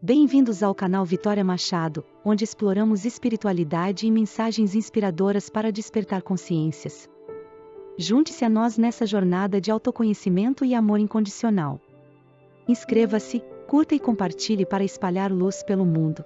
Bem-vindos ao canal Vitória Machado, onde exploramos espiritualidade e mensagens inspiradoras para despertar consciências. Junte-se a nós nessa jornada de autoconhecimento e amor incondicional. Inscreva-se, curta e compartilhe para espalhar luz pelo mundo.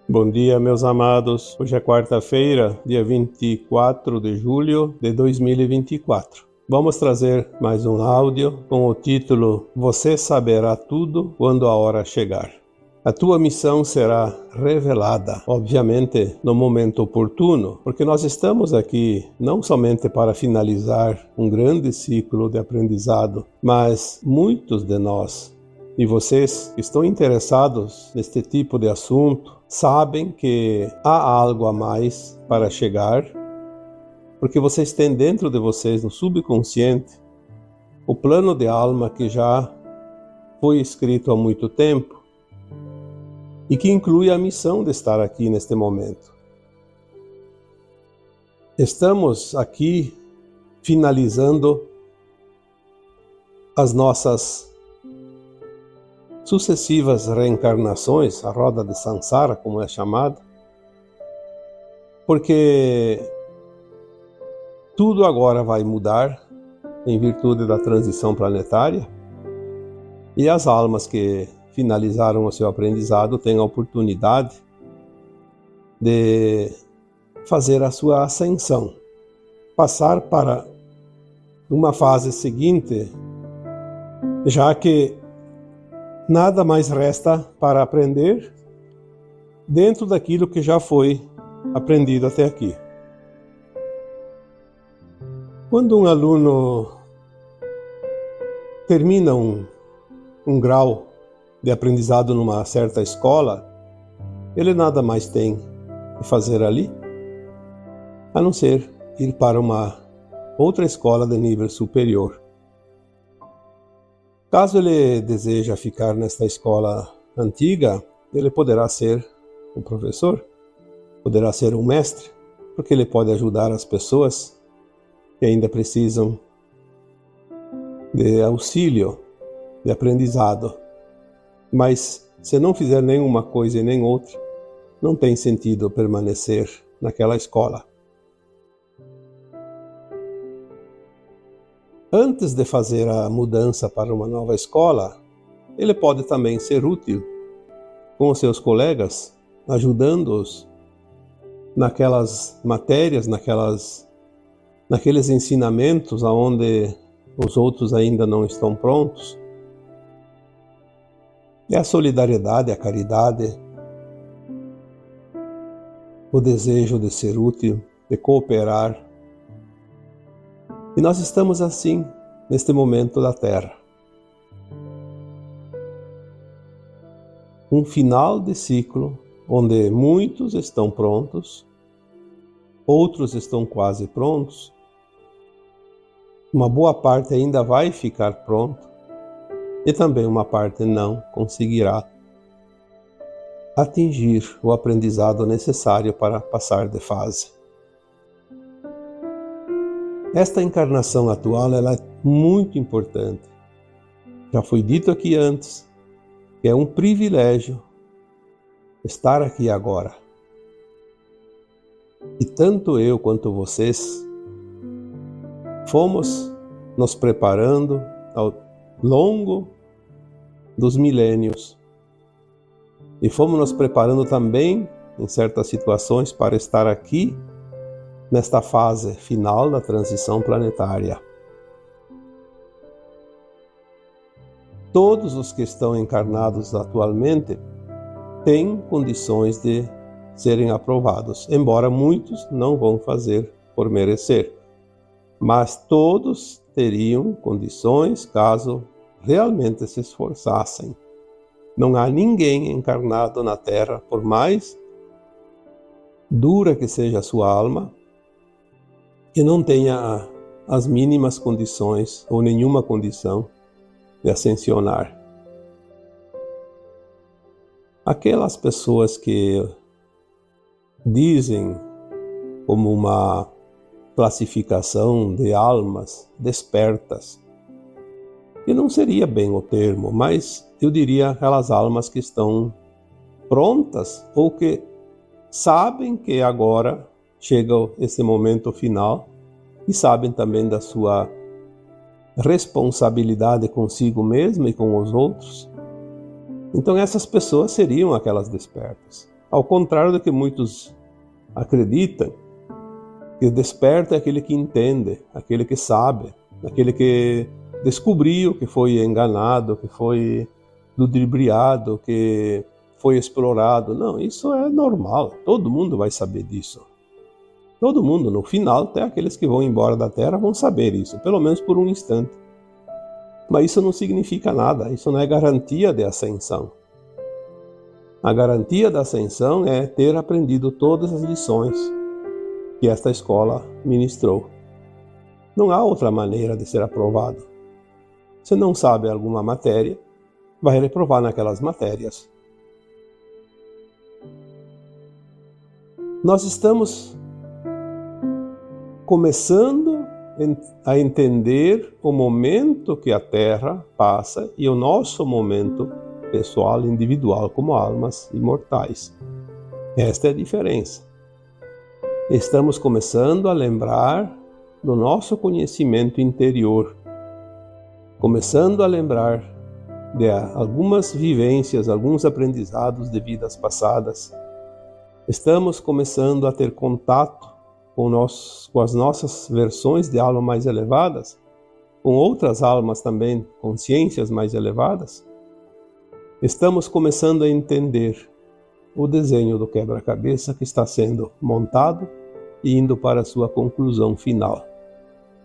Bom dia, meus amados. Hoje é quarta-feira, dia 24 de julho de 2024. Vamos trazer mais um áudio com o título Você saberá tudo quando a hora chegar. A tua missão será revelada, obviamente, no momento oportuno, porque nós estamos aqui não somente para finalizar um grande ciclo de aprendizado, mas muitos de nós, e vocês que estão interessados neste tipo de assunto, sabem que há algo a mais para chegar, porque vocês têm dentro de vocês, no subconsciente, o plano de alma que já foi escrito há muito tempo, e que inclui a missão de estar aqui neste momento. Estamos aqui finalizando as nossas sucessivas reencarnações, a roda de Sansara, como é chamada, porque tudo agora vai mudar em virtude da transição planetária, e as almas que finalizaram o seu aprendizado têm a oportunidade de fazer a sua ascensão, passar para uma fase seguinte, já que nada mais resta para aprender dentro daquilo que já foi aprendido até aqui. Quando um aluno termina um grau de aprendizado numa certa escola, ele nada mais tem que fazer ali, a não ser ir para uma outra escola de nível superior. Caso ele deseja ficar nesta escola antiga, ele poderá ser um professor, poderá ser um mestre, porque ele pode ajudar as pessoas que ainda precisam de auxílio, de aprendizado. Mas se não fizer nenhuma coisa e nem outra, não tem sentido permanecer naquela escola. Antes de fazer a mudança para uma nova escola, ele pode também ser útil com os seus colegas, ajudando-os naquelas matérias, naqueles ensinamentos aonde os outros ainda não estão prontos. É a solidariedade, a caridade, o desejo de ser útil, de cooperar. E nós estamos assim, neste momento da Terra. Um final de ciclo, onde muitos estão prontos, outros estão quase prontos, uma boa parte ainda vai ficar pronto, e também uma parte não conseguirá atingir o aprendizado necessário para passar de fase. Esta encarnação atual ela é muito importante. Já foi dito aqui antes que é um privilégio estar aqui agora. E tanto eu quanto vocês fomos nos preparando ao longo dos milênios e fomos nos preparando também em certas situações para estar aqui nesta fase final da transição planetária. Todos os que estão encarnados atualmente têm condições de serem aprovados, embora muitos não vão fazer por merecer, mas todos teriam condições caso realmente se esforçassem. Não há ninguém encarnado na Terra, por mais dura que seja a sua alma, que não tenha as mínimas condições ou nenhuma condição de ascensionar. Aquelas pessoas que dizem como uma classificação de almas despertas, E não seria bem o termo, mas eu diria aquelas almas que estão prontas ou que sabem que agora chega esse momento final e sabem também da sua responsabilidade consigo mesmo e com os outros. Então essas pessoas seriam aquelas despertas. Ao contrário do que muitos acreditam, que desperto é aquele que entende, aquele que sabe, aquele que descobriu que foi enganado, que foi ludibriado, que foi explorado. Não, isso é normal, todo mundo vai saber disso. Todo mundo, no final, até aqueles que vão embora da Terra vão saber isso, pelo menos por um instante. Mas isso não significa nada, isso não é garantia de ascensão. A garantia da ascensão é ter aprendido todas as lições que esta escola ministrou. Não há outra maneira de ser aprovado. Se não sabe alguma matéria, vai reprovar naquelas matérias. Nós estamos começando a entender o momento que a Terra passa e o nosso momento pessoal, individual, como almas imortais. Esta é a diferença. Estamos começando a lembrar do nosso conhecimento interior, começando a lembrar de algumas vivências, alguns aprendizados de vidas passadas. Estamos começando a ter contato com as nossas versões de alma mais elevadas, com outras almas também, consciências mais elevadas. Estamos começando a entender o desenho do quebra-cabeça que está sendo montado e indo para a sua conclusão final.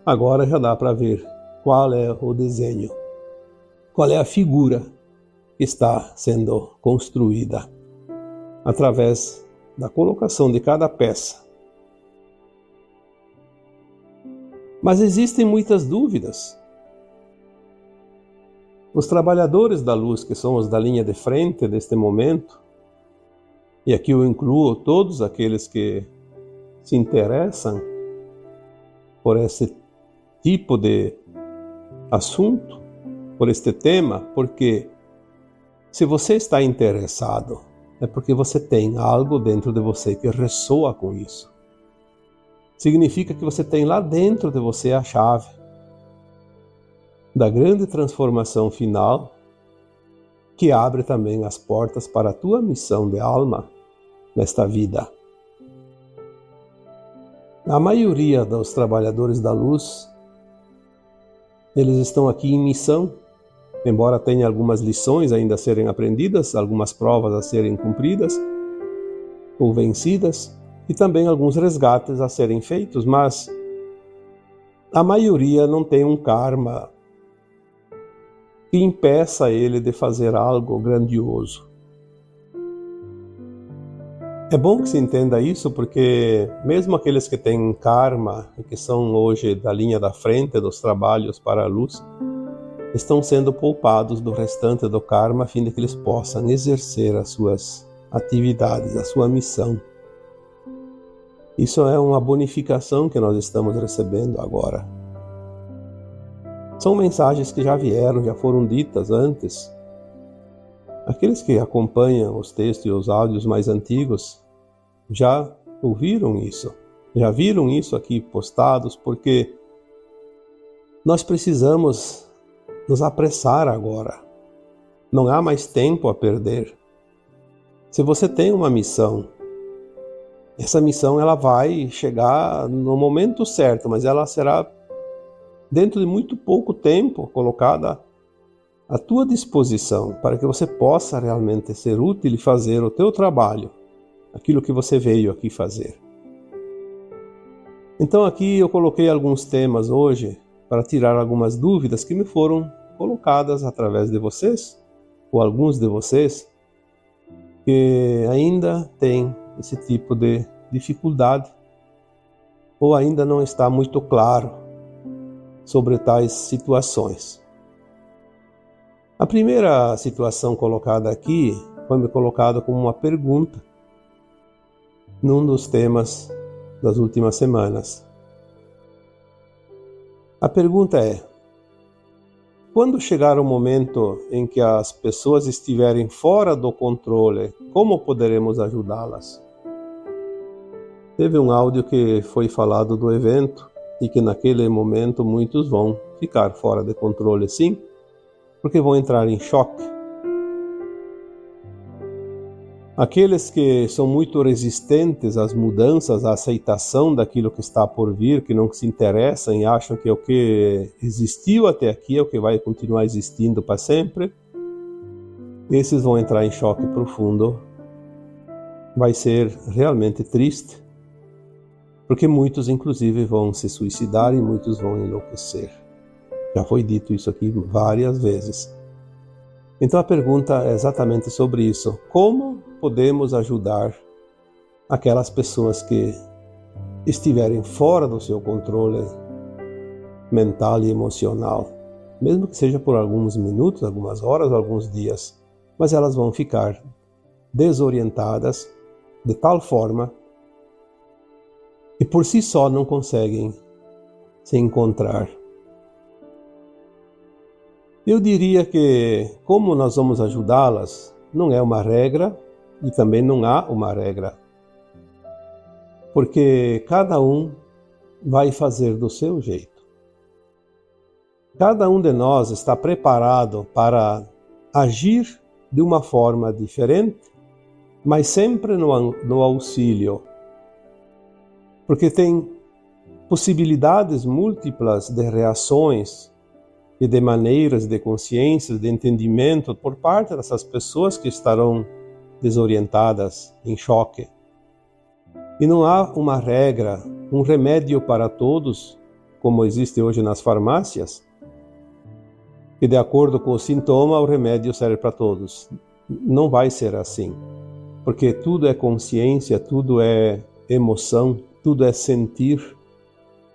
Agora já dá para ver qual é o desenho, qual é a figura que está sendo construída através da colocação de cada peça. Mas existem muitas dúvidas. Os trabalhadores da luz, que são os da linha de frente deste momento, e aqui eu incluo todos aqueles que se interessam por esse tipo de assunto, por este tema, porque se você está interessado, é porque você tem algo dentro de você que ressoa com isso. Significa que você tem lá dentro de você a chave da grande transformação final, que abre também as portas para a tua missão de alma nesta vida. A maioria dos trabalhadores da luz, eles estão aqui em missão, embora tenha algumas lições ainda a serem aprendidas, algumas provas a serem cumpridas ou vencidas, e também alguns resgates a serem feitos, mas a maioria não tem um karma que impeça ele de fazer algo grandioso. É bom que se entenda isso, porque mesmo aqueles que têm karma e que são hoje da linha da frente dos trabalhos para a luz, estão sendo poupados do restante do karma a fim de que eles possam exercer as suas atividades, a sua missão. Isso é uma bonificação que nós estamos recebendo agora. São mensagens que já vieram, já foram ditas antes. Aqueles que acompanham os textos e os áudios mais antigos já ouviram isso, já viram isso aqui postados, porque nós precisamos nos apressar agora. Não há mais tempo a perder. Se você tem uma missão, essa missão ela vai chegar no momento certo, mas ela será dentro de muito pouco tempo colocada à tua disposição para que você possa realmente ser útil e fazer o teu trabalho, aquilo que você veio aqui fazer. Então aqui eu coloquei alguns temas hoje para tirar algumas dúvidas que me foram colocadas através de vocês, ou alguns de vocês, que ainda têm esse tipo de dificuldade, ou ainda não está muito claro sobre tais situações. A primeira situação colocada aqui foi me colocada como uma pergunta num dos temas das últimas semanas. A pergunta é: quando chegar o momento em que as pessoas estiverem fora do controle, como poderemos ajudá-las? Teve um áudio que foi falado do evento e que naquele momento muitos vão ficar fora de controle, sim, porque vão entrar em choque. Aqueles que são muito resistentes às mudanças, à aceitação daquilo que está por vir, que não se interessam e acham que o que existiu até aqui é o que vai continuar existindo para sempre, esses vão entrar em choque profundo. Vai ser realmente triste, porque muitos inclusive vão se suicidar e muitos vão enlouquecer. Já foi dito isso aqui várias vezes. Então a pergunta é exatamente sobre isso. Como podemos ajudar aquelas pessoas que estiverem fora do seu controle mental e emocional? Mesmo que seja por alguns minutos, algumas horas, alguns dias. Mas elas vão ficar desorientadas de tal forma que por si só não conseguem se encontrar. Eu diria que como nós vamos ajudá-las não é uma regra e também não há uma regra. Porque cada um vai fazer do seu jeito. Cada um de nós está preparado para agir de uma forma diferente, mas sempre no auxílio. Porque tem possibilidades múltiplas de reações e de maneiras, de consciências, de entendimento por parte dessas pessoas que estarão desorientadas, em choque. E não há uma regra, um remédio para todos, como existe hoje nas farmácias, que de acordo com o sintoma o remédio serve para todos. Não vai ser assim, porque tudo é consciência, tudo é emoção, tudo é sentir.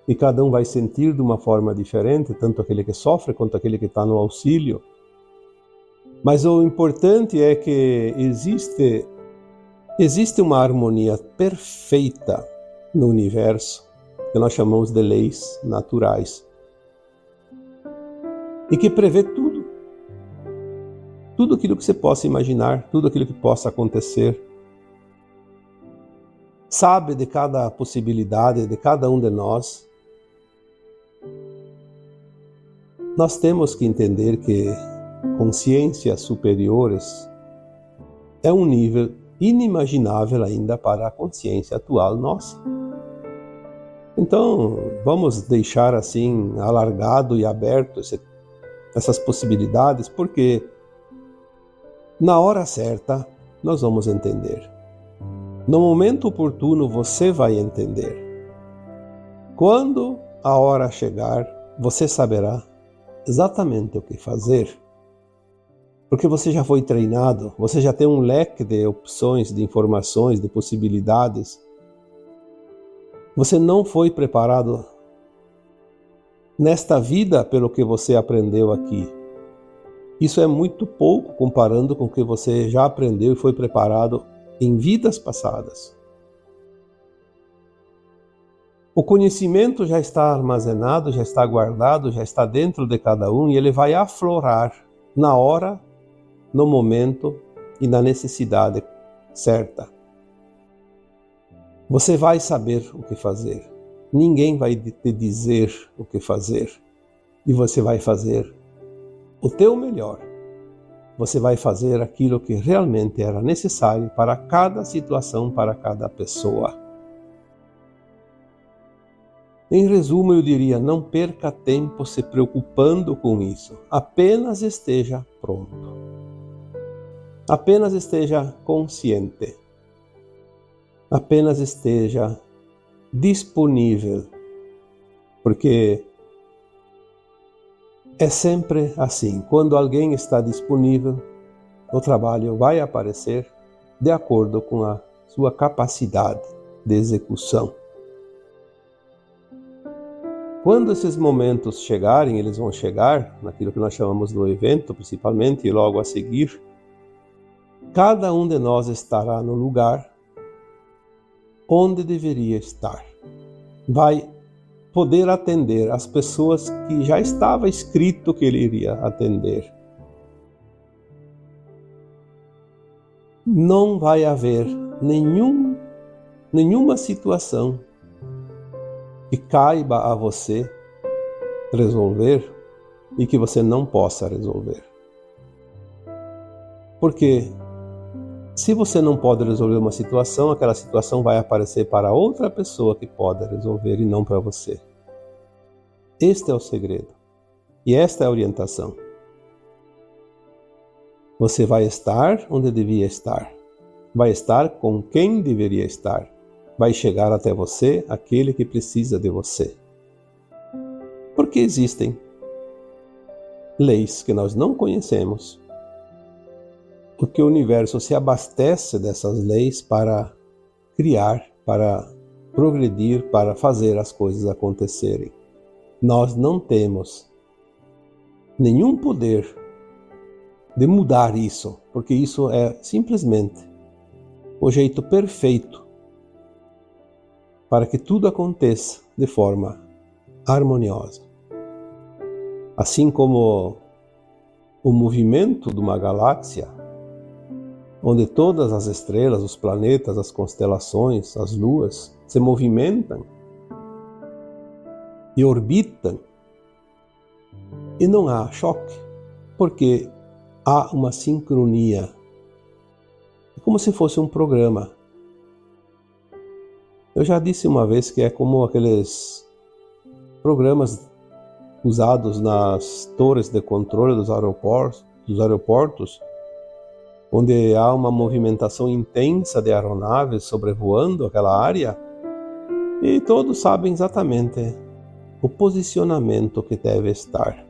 E cada um vai sentir de uma forma diferente, tanto aquele que sofre quanto aquele que está no auxílio. Mas o importante é que existe uma harmonia perfeita no universo, que nós chamamos de leis naturais, e que prevê tudo. Tudo aquilo que você possa imaginar, tudo aquilo que possa acontecer. Sabe de cada possibilidade, de cada um de nós. Nós temos que entender que consciências superiores é um nível inimaginável ainda para a consciência atual nossa. Então, vamos deixar assim alargado e aberto essas possibilidades, porque na hora certa nós vamos entender. No momento oportuno você vai entender. Quando a hora chegar, você saberá exatamente o que fazer, porque você já foi treinado, você já tem um leque de opções, de informações, de possibilidades. Você não foi preparado nesta vida pelo que você aprendeu aqui. Isso é muito pouco comparando com o que você já aprendeu e foi preparado em vidas passadas. O conhecimento já está armazenado, já está guardado, já está dentro de cada um e ele vai aflorar na hora, no momento e na necessidade certa. Você vai saber o que fazer. Ninguém vai te dizer o que fazer. E você vai fazer o teu melhor. Você vai fazer aquilo que realmente era necessário para cada situação, para cada pessoa. Em resumo, eu diria, não perca tempo se preocupando com isso. Apenas esteja pronto. Apenas esteja consciente. Apenas esteja disponível. Porque é sempre assim. Quando alguém está disponível, o trabalho vai aparecer de acordo com a sua capacidade de execução. Quando esses momentos chegarem, eles vão chegar naquilo que nós chamamos do evento, principalmente, e logo a seguir, cada um de nós estará no lugar onde deveria estar. Vai poder atender as pessoas que já estava escrito que ele iria atender. Não vai haver nenhuma situação que caiba a você resolver e que você não possa resolver. Porque se você não pode resolver uma situação, aquela situação vai aparecer para outra pessoa que pode resolver e não para você. Este é o segredo. E esta é a orientação. Você vai estar onde devia estar. Vai estar com quem deveria estar. Vai chegar até você aquele que precisa de você. Porque existem leis que nós não conhecemos, porque o universo se abastece dessas leis para criar, para progredir, para fazer as coisas acontecerem. Nós não temos nenhum poder de mudar isso, porque isso é simplesmente o jeito perfeito para que tudo aconteça de forma harmoniosa. Assim como o movimento de uma galáxia, onde todas as estrelas, os planetas, as constelações, as luas se movimentam e orbitam, e não há choque, porque há uma sincronia. É como se fosse um programa. Eu já disse uma vez que é como aqueles programas usados nas torres de controle dos aeroportos, onde há uma movimentação intensa de aeronaves sobrevoando aquela área, e todos sabem exatamente o posicionamento que deve estar.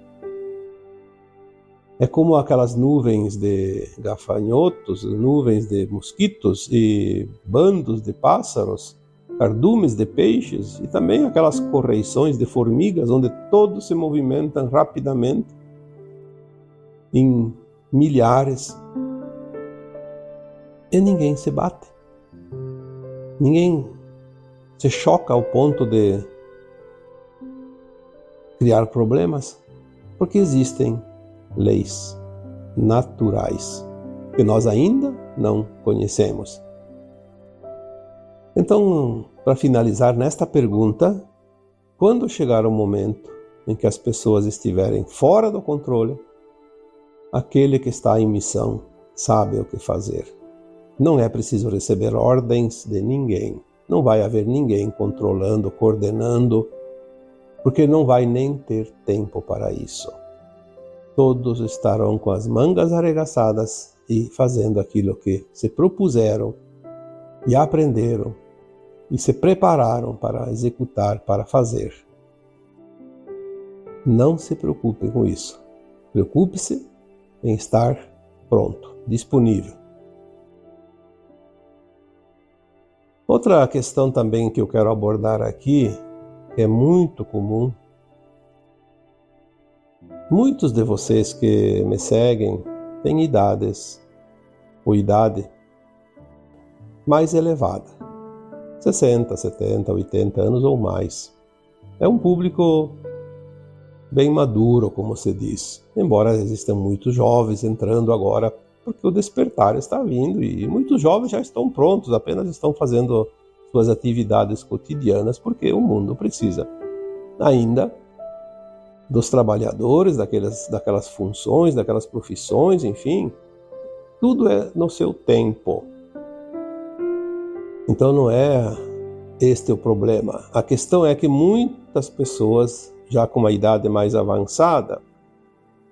É como aquelas nuvens de gafanhotos, nuvens de mosquitos e bandos de pássaros, cardumes de peixes e também aquelas correições de formigas, onde todos se movimentam rapidamente em milhares e ninguém se bate. Ninguém se choca ao ponto de criar problemas, porque existem leis naturais que nós ainda não conhecemos. Então, para finalizar nesta pergunta, quando chegar o momento em que as pessoas estiverem fora do controle, aquele que está em missão sabe o que fazer. Não é preciso receber ordens de ninguém. Não vai haver ninguém controlando, coordenando, porque não vai nem ter tempo para isso. Todos estarão com as mangas arregaçadas e fazendo aquilo que se propuseram e aprenderam e se prepararam para executar, para fazer. Não se preocupe com isso. Preocupe-se em estar pronto, disponível. Outra questão também que eu quero abordar aqui, que é muito comum. Muitos de vocês que me seguem têm idade mais elevada. 60, 70, 80 anos ou mais. É um público bem maduro, como se diz. Embora existam muitos jovens entrando agora, porque o despertar está vindo e muitos jovens já estão prontos, apenas estão fazendo suas atividades cotidianas, porque o mundo precisa ainda dos trabalhadores, daquelas funções, daquelas profissões, enfim. Tudo é no seu tempo. Então não é este o problema. A questão é que muitas pessoas, já com uma idade mais avançada,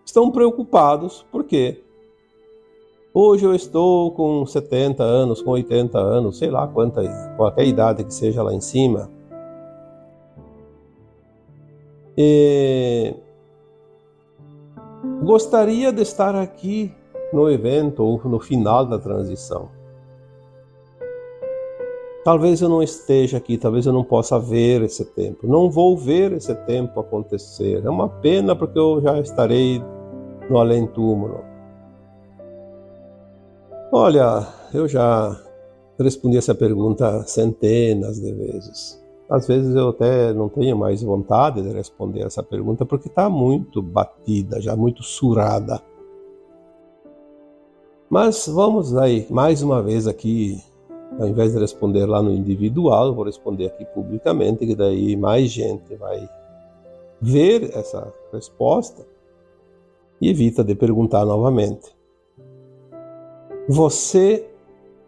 estão preocupados porque hoje eu estou com 70 anos, com 80 anos, sei lá qualquer idade que seja lá em cima. E gostaria de estar aqui no evento ou no final da transição. Talvez eu não esteja aqui, talvez eu não possa ver esse tempo. Não vou ver esse tempo acontecer. É uma pena porque eu já estarei no além-túmulo. Olha, eu já respondi essa pergunta centenas de vezes. às vezes eu até não tenho mais vontade de responder essa pergunta, porque está muito batida, já muito surada. Mas vamos aí, mais uma vez aqui, ao invés de responder lá no individual, eu vou responder aqui publicamente, que daí mais gente vai ver essa resposta e evita de perguntar novamente. Você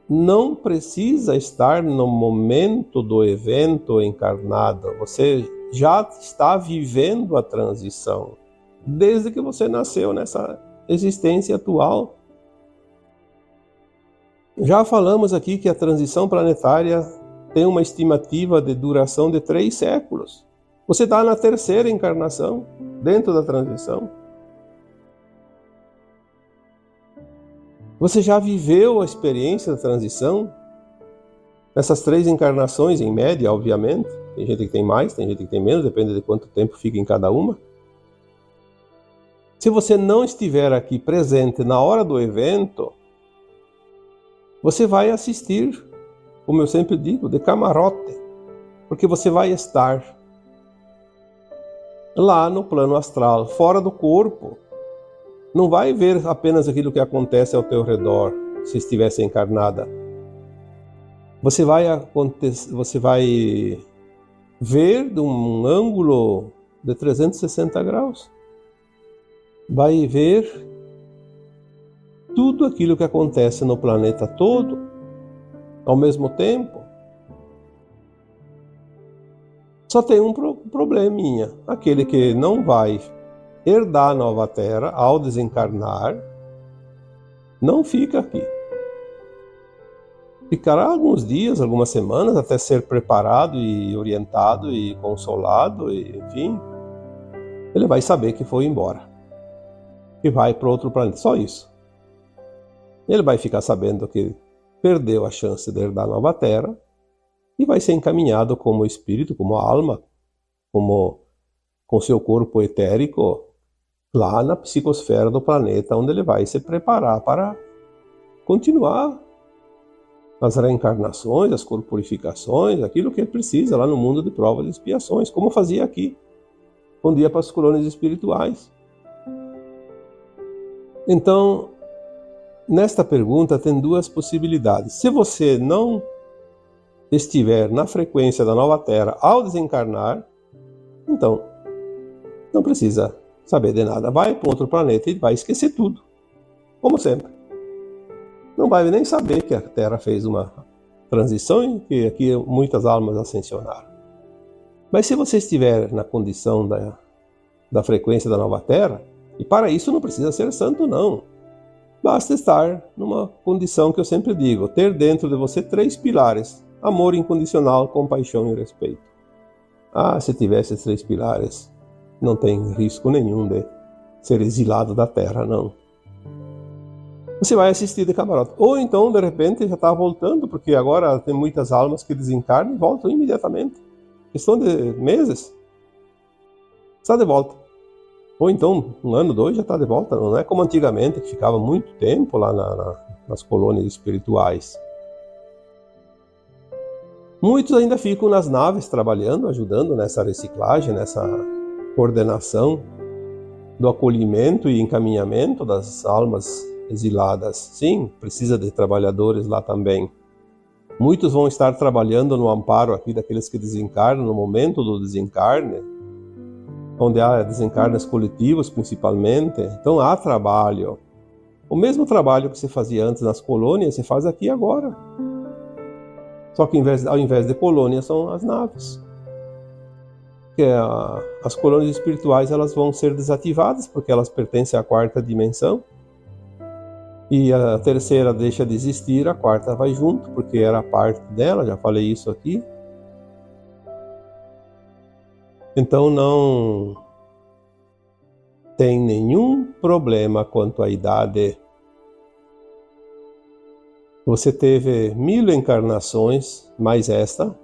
não precisa estar no momento do evento encarnado, você já está vivendo a transição, desde que você nasceu nessa existência atual. Já falamos aqui que a transição planetária tem uma estimativa de duração de 3 séculos. Você está na 3ª encarnação, dentro da transição. Você já viveu a experiência da transição? Nessas 3 encarnações, em média, obviamente. Tem gente que tem mais, tem gente que tem menos, depende de quanto tempo fica em cada uma. Se você não estiver aqui presente na hora do evento, você vai assistir, como eu sempre digo, de camarote, porque você vai estar lá no plano astral, fora do corpo. Não vai ver apenas aquilo que acontece ao teu redor, se estivesse encarnada. Você vai ver de um ângulo de 360 graus. Vai ver tudo aquilo que acontece no planeta todo, ao mesmo tempo. Só tem um probleminha. Aquele que não vai herdar a nova Terra ao desencarnar, não fica aqui. Ficará alguns dias, algumas semanas, até ser preparado e orientado e consolado, e, enfim. Ele vai saber que foi embora. E vai para outro planeta. Só isso. Ele vai ficar sabendo que perdeu a chance de herdar a nova Terra e vai ser encaminhado como espírito, como alma, com seu corpo etérico, lá na psicosfera do planeta, onde ele vai se preparar para continuar as reencarnações, as corporificações, aquilo que ele precisa lá no mundo de provas e expiações, como fazia aqui, quando ia para as colônias espirituais. Então, nesta pergunta tem 2 possibilidades. Se você não estiver na frequência da nova Terra ao desencarnar, então não precisa saber de nada. Vai para outro planeta e vai esquecer tudo, como sempre. Não vai nem saber que a Terra fez uma transição e que aqui muitas almas ascensionaram. Mas se você estiver na condição da frequência da nova Terra, e para isso não precisa ser santo não, basta estar numa condição que eu sempre digo, ter dentro de você 3 pilares: amor incondicional, compaixão e respeito. Se tiver esses 3 pilares, não tem risco nenhum de ser exilado da Terra, não. Você vai assistir de camarote. Ou então, de repente, já está voltando, porque agora tem muitas almas que desencarnam e voltam imediatamente. Questão de meses, está de volta. Ou então, 1 ano, 2, já está de volta. Não é como antigamente, que ficava muito tempo lá nas colônias espirituais. Muitos ainda ficam nas naves trabalhando, ajudando nessa reciclagem, nessa coordenação do acolhimento e encaminhamento das almas exiladas. Sim, precisa de trabalhadores lá também. Muitos vão estar trabalhando no amparo aqui daqueles que desencarnam, no momento do desencarne, onde há desencarnes coletivos principalmente. Então há trabalho. O mesmo trabalho que se fazia antes nas colônias, se faz aqui agora. Só que ao invés de colônias são as naves. Porque as colônias espirituais elas vão ser desativadas porque elas pertencem à 4ª dimensão. E a 3ª deixa de existir, a 4ª vai junto, porque era parte dela, já falei isso aqui. Então não tem nenhum problema quanto à idade. Você teve 1000 encarnações, mais esta.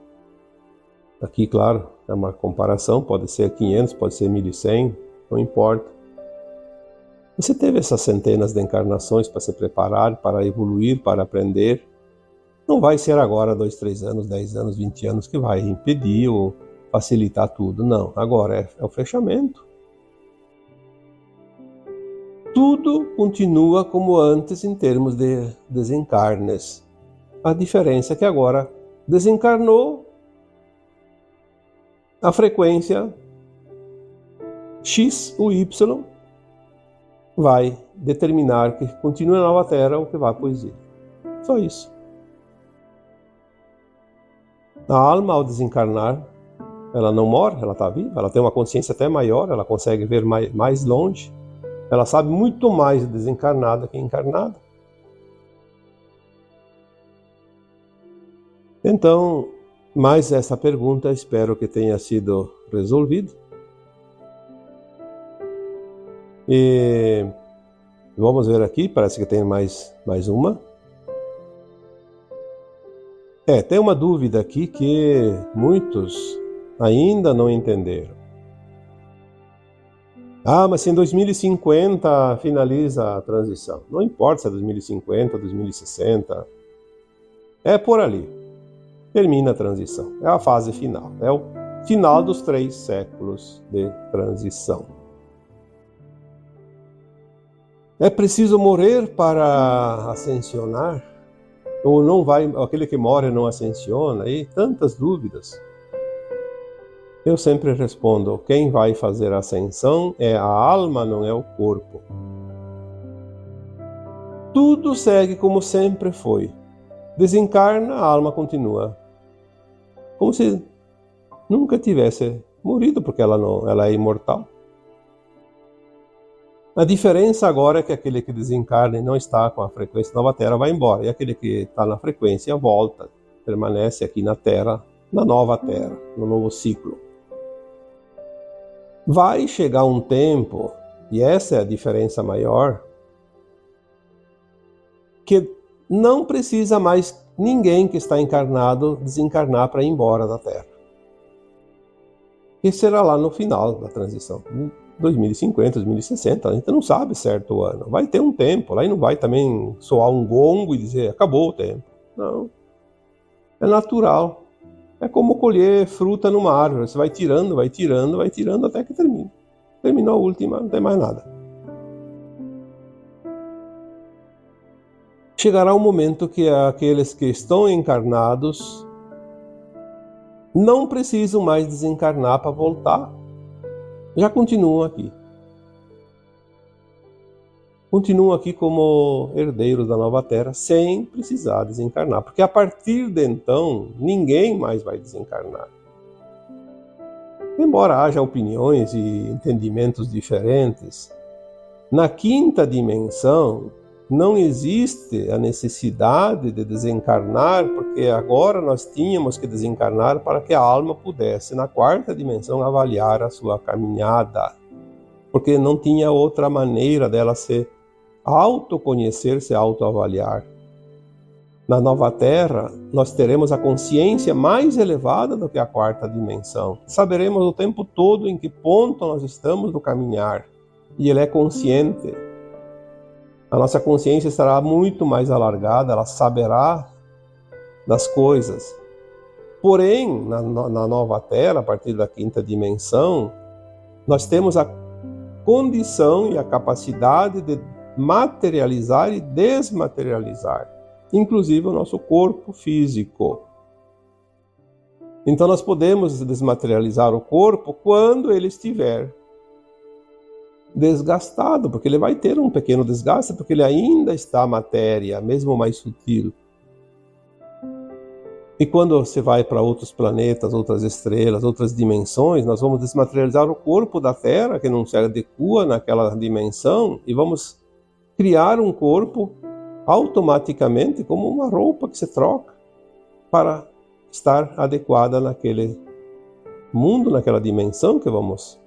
Aqui, claro, é uma comparação, pode ser 500, pode ser 1100, não importa. Você teve essas centenas de encarnações para se preparar, para evoluir, para aprender. Não vai ser agora 2, 3 anos, 10 anos, 20 anos que vai impedir ou facilitar tudo. Não, agora é o fechamento. Tudo continua como antes em termos de desencarnes. A diferença é que agora desencarnou, a frequência X ou Y vai determinar que continue na nova Terra ou que vá para o exílio. Só isso. A alma, ao desencarnar, ela não morre, ela está viva, ela tem uma consciência até maior, ela consegue ver mais longe, ela sabe muito mais de desencarnada que encarnada. Então, mais essa pergunta espero que tenha sido resolvida. E vamos ver aqui, parece que tem mais uma. Tem uma dúvida aqui que muitos ainda não entenderam. Mas se em 2050 finaliza a transição. Não importa se é 2050, 2060. É por ali. Termina a transição. É a fase final. É o final dos 3 séculos de transição. É preciso morrer para ascensionar? Ou não vai, aquele que morre não ascensiona? E tantas dúvidas. Eu sempre respondo, quem vai fazer a ascensão é a alma, não é o corpo. Tudo segue como sempre foi. Desencarna, a alma continua. Como se nunca tivesse morrido, porque ela é imortal. A diferença agora é que aquele que desencarna e não está com a frequência nova Terra vai embora. E aquele que está na frequência volta, permanece aqui na Terra, na nova Terra, no novo ciclo. Vai chegar um tempo, e essa é a diferença maior, que não precisa mais ninguém que está encarnado desencarnar para ir embora da Terra. Que será lá no final da transição. 2050, 2060, a gente não sabe certo o ano. Vai ter um tempo, lá e não vai também soar um gongo e dizer, acabou o tempo. Não. É natural. É como colher fruta numa árvore. Você vai tirando até que termina. Terminou a última, não tem mais nada. Chegará um momento que aqueles que estão encarnados não precisam mais desencarnar para voltar. Já continuam aqui. Continuam aqui como herdeiros da nova Terra, sem precisar desencarnar. Porque a partir de então, ninguém mais vai desencarnar. Embora haja opiniões e entendimentos diferentes, na quinta dimensão não existe a necessidade de desencarnar, porque agora nós tínhamos que desencarnar para que a alma pudesse, na quarta dimensão, avaliar a sua caminhada. Porque não tinha outra maneira dela se autoconhecer, se autoavaliar. Na nova Terra, nós teremos a consciência mais elevada do que a quarta dimensão. Saberemos o tempo todo em que ponto nós estamos no caminhar. E ele é consciente. A nossa consciência estará muito mais alargada, ela saberá das coisas. Porém, na nova Terra, a partir da quinta dimensão, nós temos a condição e a capacidade de materializar e desmaterializar, inclusive o nosso corpo físico. Então nós podemos desmaterializar o corpo quando ele estiver desgastado, porque ele vai ter um pequeno desgaste, porque ele ainda está matéria, mesmo mais sutil. E quando você vai para outros planetas, outras estrelas, outras dimensões, nós vamos desmaterializar o corpo da Terra, que não se adequa naquela dimensão, e vamos criar um corpo automaticamente como uma roupa que se troca para estar adequada naquele mundo, naquela dimensão que vamos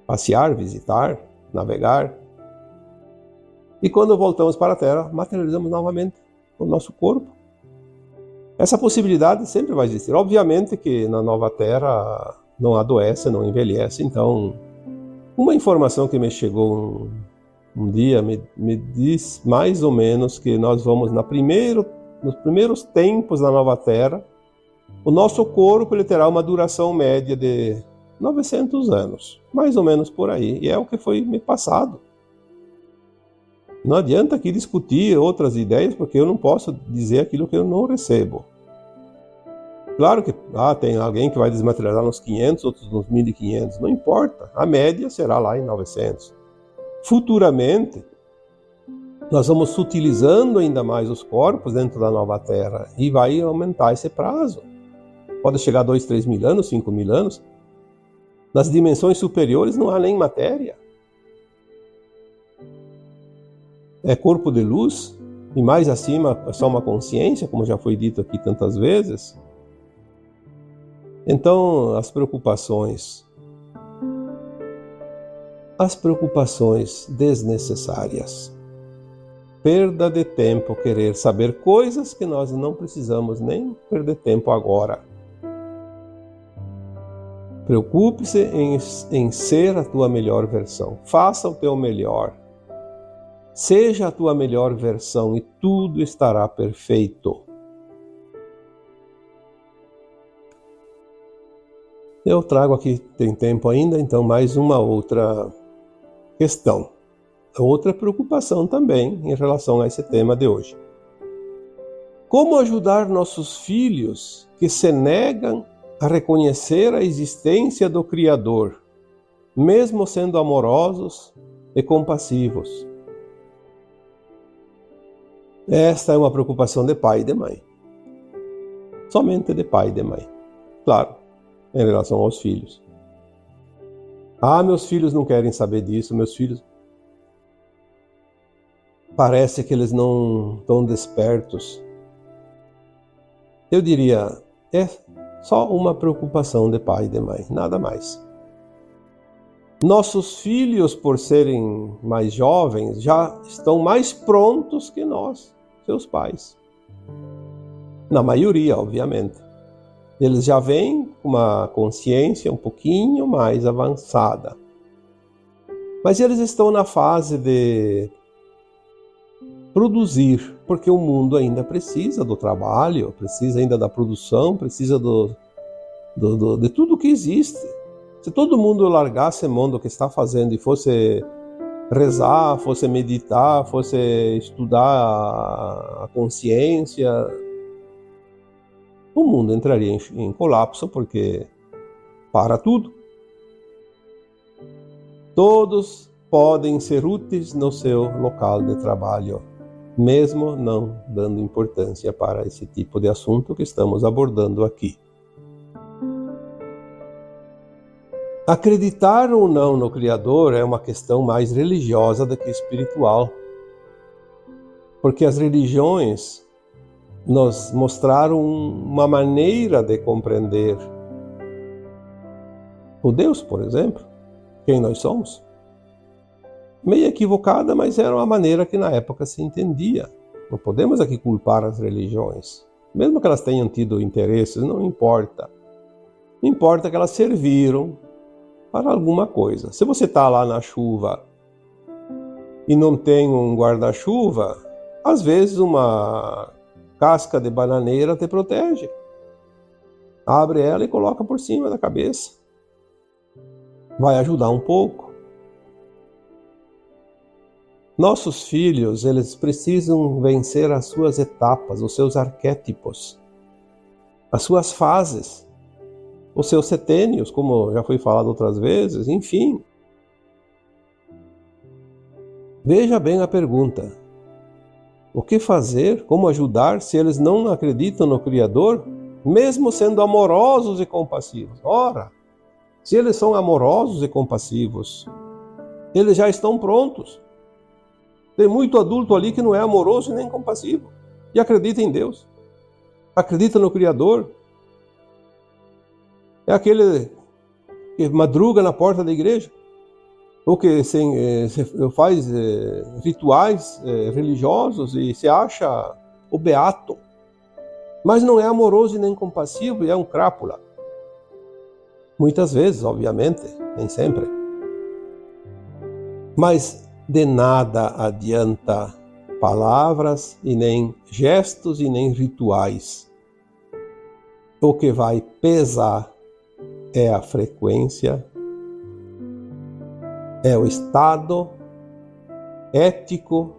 passear, visitar, navegar. E quando voltamos para a Terra, materializamos novamente o nosso corpo. Essa possibilidade sempre vai existir. Obviamente que na nova Terra não adoece, não envelhece. Então, uma informação que me chegou um dia me diz mais ou menos que nós vamos, no nos primeiros tempos da nova Terra, o nosso corpo ele terá uma duração média de 900 anos, mais ou menos por aí, e é o que foi me passado. Não adianta aqui discutir outras ideias, porque eu não posso dizer aquilo que eu não recebo. Claro que tem alguém que vai desmaterializar nos 500, outros nos 1500, não importa, a média será lá em 900. Futuramente, nós vamos sutilizando ainda mais os corpos dentro da nova Terra e vai aumentar esse prazo. Pode chegar a 2, 3 mil anos, 5 mil anos. Nas dimensões superiores não há nem matéria. É corpo de luz, e mais acima é só uma consciência, como já foi dito aqui tantas vezes. Então, as preocupações desnecessárias. Perda de tempo querer saber coisas que nós não precisamos nem perder tempo agora. Preocupe-se em ser a tua melhor versão. Faça o teu melhor. Seja a tua melhor versão e tudo estará perfeito. Eu trago aqui, tem tempo ainda, então mais uma outra questão. Outra preocupação também em relação a esse tema de hoje. Como ajudar nossos filhos que se negam a reconhecer a existência do Criador, mesmo sendo amorosos e compassivos? Esta é uma preocupação de pai e de mãe. Somente de pai e de mãe. Claro, em relação aos filhos. Meus filhos não querem saber disso, meus filhos... Parece que eles não estão despertos. Eu diria, é só uma preocupação de pai e de mãe, nada mais. Nossos filhos, por serem mais jovens, já estão mais prontos que nós, seus pais. Na maioria, obviamente. Eles já vêm com uma consciência um pouquinho mais avançada. Mas eles estão na fase de produzir, porque o mundo ainda precisa do trabalho, precisa ainda da produção, precisa de tudo que existe. Se todo mundo largasse a mão do que está fazendo e fosse rezar, fosse meditar, fosse estudar a consciência, o mundo entraria em colapso, porque para tudo. Todos podem ser úteis no seu local de trabalho, mesmo não dando importância para esse tipo de assunto que estamos abordando aqui. Acreditar ou não no Criador é uma questão mais religiosa do que espiritual, porque as religiões nos mostraram uma maneira de compreender o Deus, por exemplo, quem nós somos. Meio equivocada, mas era uma maneira que na época se entendia. Não podemos aqui culpar as religiões. Mesmo que elas tenham tido interesses, não importa. Importa que elas serviram para alguma coisa. Se você está lá na chuva e não tem um guarda-chuva, às vezes uma casca de bananeira te protege. Abre ela e coloca por cima da cabeça. Vai ajudar um pouco. Nossos filhos, eles precisam vencer as suas etapas, os seus arquétipos, as suas fases, os seus setênios, como já foi falado outras vezes, enfim. Veja bem a pergunta. O que fazer, como ajudar, se eles não acreditam no Criador, mesmo sendo amorosos e compassivos? Ora, se eles são amorosos e compassivos, eles já estão prontos. Tem muito adulto ali que não é amoroso nem compassivo e acredita em Deus, acredita no Criador. É aquele que madruga na porta da igreja, ou que faz rituais religiosos e se acha o beato, mas não é amoroso e nem compassivo e é um crápula. Muitas vezes, obviamente, nem sempre. Mas de nada adianta palavras e nem gestos e nem rituais. O que vai pesar é a frequência, é o estado ético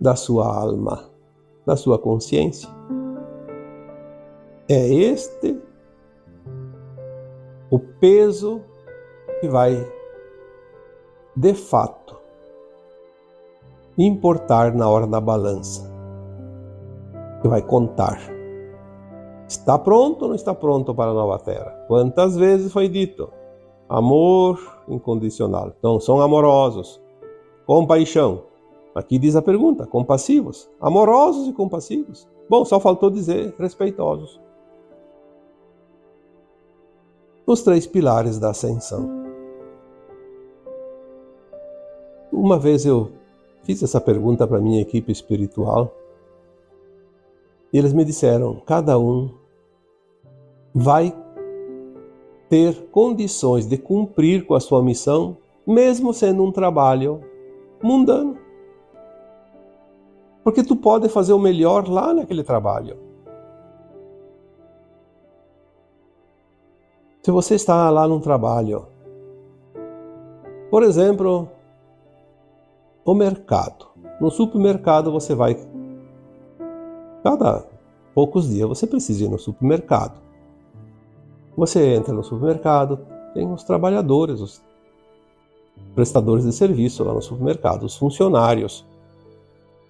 da sua alma, da sua consciência. É este o peso que vai, de fato, importar na hora da balança, que vai contar. Está pronto ou não está pronto para a nova terra? Quantas vezes foi dito? Amor incondicional. Então, são amorosos. Compaixão. Aqui diz a pergunta, compassivos. Amorosos e compassivos. Bom, só faltou dizer respeitosos. Os 3 pilares da ascensão. Uma vez eu fiz essa pergunta para a minha equipe espiritual e eles me disseram, cada um vai ter condições de cumprir com a sua missão, mesmo sendo um trabalho mundano. Porque tu pode fazer o melhor lá naquele trabalho. Se você está lá num trabalho, por exemplo, o mercado. No supermercado você vai, cada poucos dias você precisa ir no supermercado. Você entra no supermercado, tem os trabalhadores, os prestadores de serviço lá no supermercado, os funcionários.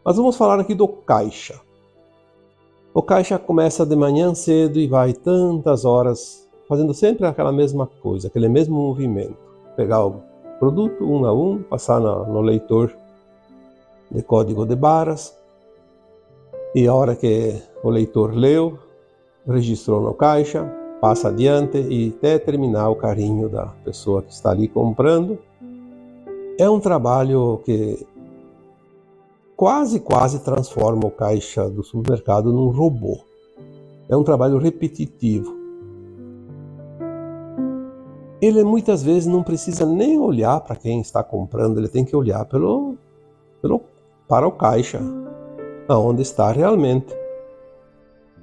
Mas vamos falar aqui do caixa. O caixa começa de manhã cedo e vai tantas horas, fazendo sempre aquela mesma coisa, aquele mesmo movimento. Pegar o produto um a um, passar no leitor de código de barras, e a hora que o leitor leu, registrou no caixa, passa adiante e até terminar o carinho da pessoa que está ali comprando. É um trabalho que quase transforma o caixa do supermercado num robô. É um trabalho repetitivo. Ele muitas vezes não precisa nem olhar para quem está comprando, ele tem que olhar para o caixa, aonde está realmente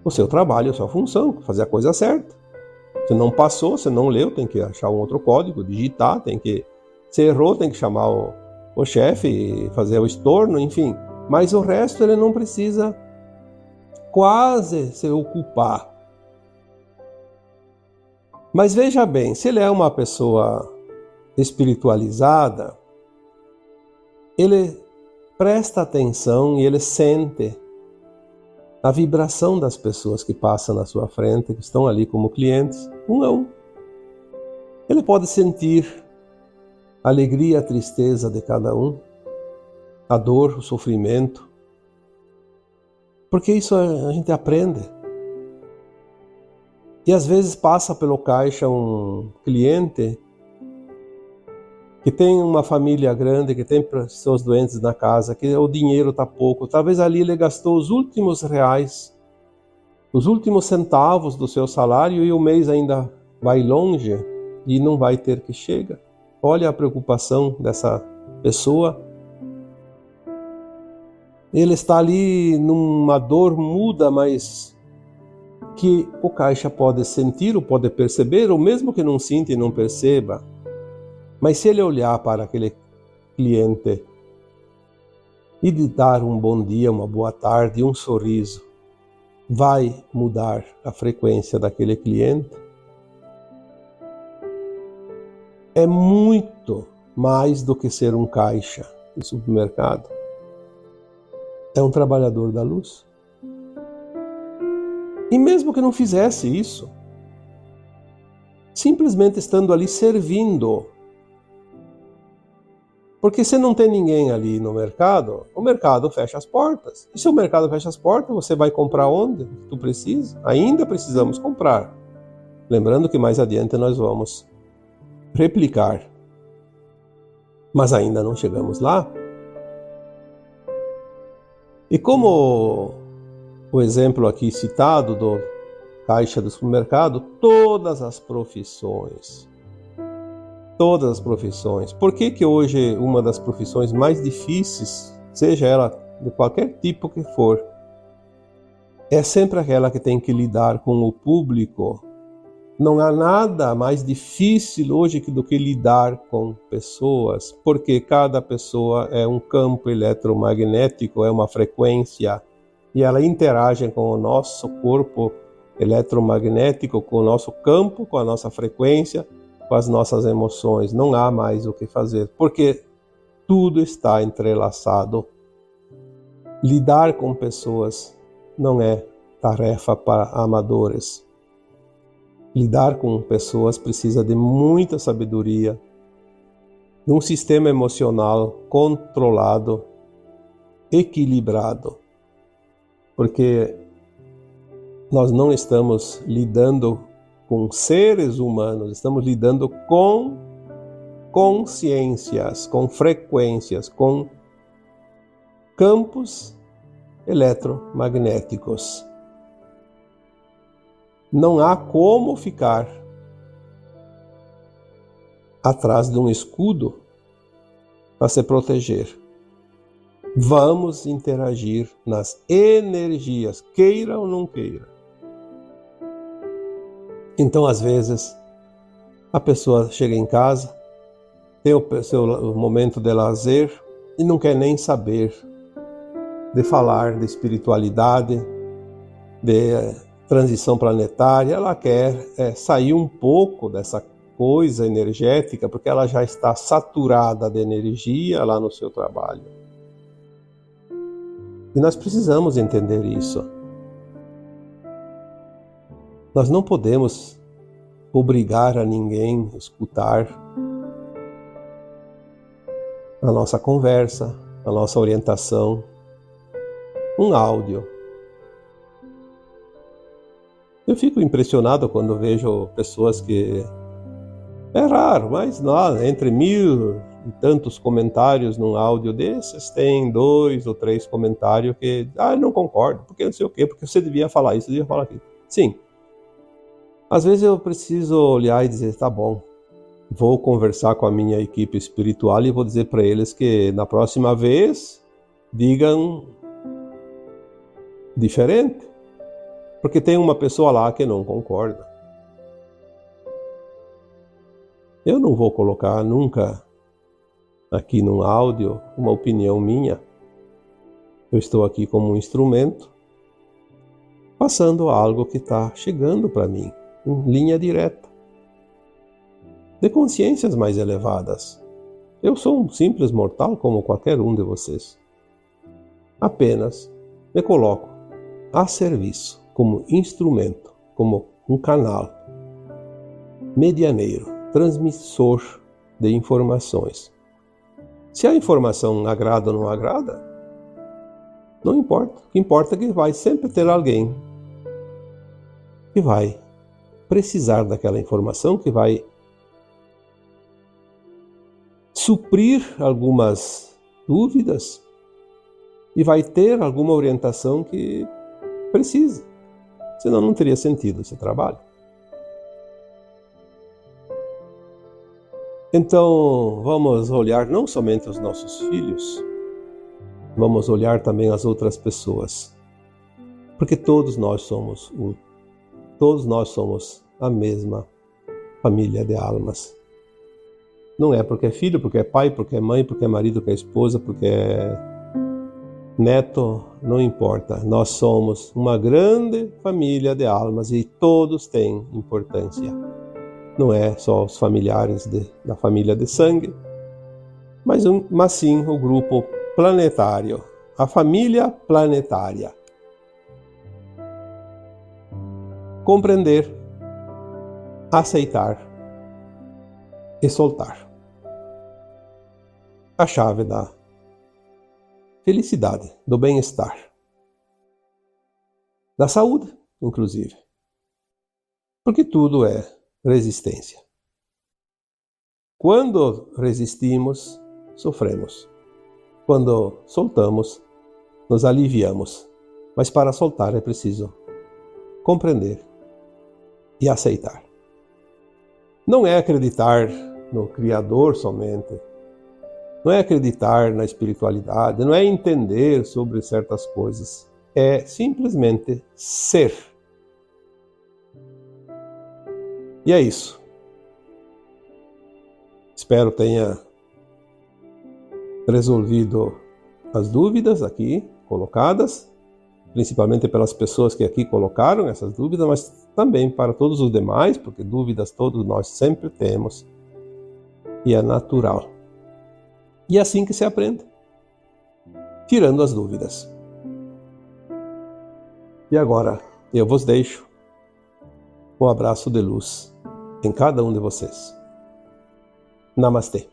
o seu trabalho, a sua função, fazer a coisa certa. Se não passou, se não leu, tem que achar um outro código, digitar, se errou, tem que chamar o chefe, fazer o estorno, enfim. Mas o resto ele não precisa quase se ocupar. Mas veja bem, se ele é uma pessoa espiritualizada, ele presta atenção e ele sente a vibração das pessoas que passam na sua frente, que estão ali como clientes, um a um. Ele pode sentir a alegria e a tristeza de cada um, a dor, o sofrimento, porque isso a gente aprende. E às vezes passa pelo caixa um cliente que tem uma família grande, que tem pessoas doentes na casa, que o dinheiro está pouco. Talvez ali ele gastou os últimos reais, os últimos centavos do seu salário e o mês ainda vai longe e não vai ter que chegar. Olha a preocupação dessa pessoa. Ele está ali numa dor muda, mas que o caixa pode sentir ou pode perceber, ou mesmo que não sinta e não perceba. Mas se ele olhar para aquele cliente e lhe dar um bom dia, uma boa tarde, um sorriso, vai mudar a frequência daquele cliente? É muito mais do que ser um caixa de supermercado. É um trabalhador da luz. E mesmo que não fizesse isso, simplesmente estando ali servindo. Porque se não tem ninguém ali no mercado, o mercado fecha as portas. E se o mercado fecha as portas, você vai comprar onde tu precisa? Ainda precisamos comprar. Lembrando que mais adiante nós vamos replicar. Mas ainda não chegamos lá. E como o exemplo aqui citado do caixa do supermercado, todas as profissões. Por que hoje uma das profissões mais difíceis seja ela de qualquer tipo que for, é sempre aquela que tem que lidar com o público. Não há nada mais difícil hoje do que lidar com pessoas, porque cada pessoa é um campo eletromagnético, é uma frequência, e ela interage com o nosso corpo eletromagnético, com o nosso campo, com a nossa frequência, com as nossas emoções. Não há mais o que fazer, porque tudo está entrelaçado. Lidar com pessoas não é tarefa para amadores. Lidar com pessoas precisa de muita sabedoria, de um sistema emocional controlado, equilibrado, porque nós não estamos lidando com seres humanos, estamos lidando com consciências, com frequências, com campos eletromagnéticos. Não há como ficar atrás de um escudo para se proteger. Vamos interagir nas energias, queira ou não queira. Então, às vezes, a pessoa chega em casa, tem o seu momento de lazer e não quer nem saber de falar de espiritualidade, de transição planetária. Ela quer sair um pouco dessa coisa energética, porque ela já está saturada de energia lá no seu trabalho. E nós precisamos entender isso. Nós não podemos obrigar a ninguém a escutar a nossa conversa, a nossa orientação, um áudio. Eu fico impressionado quando vejo pessoas que... É raro, mas não, entre 1000 e tantos comentários num áudio desses, tem 2 ou 3 comentários que... eu não concordo, porque não sei o quê, porque você devia falar isso, devia falar aquilo. Sim. Às vezes eu preciso olhar e dizer, tá bom, vou conversar com a minha equipe espiritual e vou dizer para eles que na próxima vez digam diferente, porque tem uma pessoa lá que não concorda. Eu não vou colocar nunca aqui no áudio uma opinião minha. Eu estou aqui como um instrumento, passando algo que está chegando para mim, em linha direta, de consciências mais elevadas. Eu sou um simples mortal como qualquer um de vocês. Apenas me coloco a serviço, como instrumento, como um canal, medianeiro, transmissor de informações. Se a informação agrada ou não agrada, não importa. O que importa é que vai sempre ter alguém que vai precisar daquela informação, que vai suprir algumas dúvidas e vai ter alguma orientação que precisa. Senão não teria sentido esse trabalho. Então, vamos olhar não somente os nossos filhos, vamos olhar também as outras pessoas. Porque todos nós somos um. Todos nós somos a mesma família de almas. Não é porque é filho, porque é pai, porque é mãe, porque é marido, porque é esposa, porque é neto, não importa. Nós somos uma grande família de almas e todos têm importância. Não é só os familiares da família de sangue, mas sim o grupo planetário, a família planetária. Compreender, aceitar e soltar. A chave da felicidade, do bem-estar, da saúde, inclusive. Porque tudo é resistência. Quando resistimos, sofremos. Quando soltamos, nos aliviamos. Mas para soltar é preciso compreender e aceitar. Não é acreditar no Criador somente. Não é acreditar na espiritualidade, não é entender sobre certas coisas. É simplesmente ser. E é isso. Espero tenha resolvido as dúvidas aqui colocadas, principalmente pelas pessoas que aqui colocaram essas dúvidas, mas também para todos os demais, porque dúvidas todos nós sempre temos, e é natural. E é assim que se aprende, tirando as dúvidas. E agora, eu vos deixo um abraço de luz em cada um de vocês. Namastê.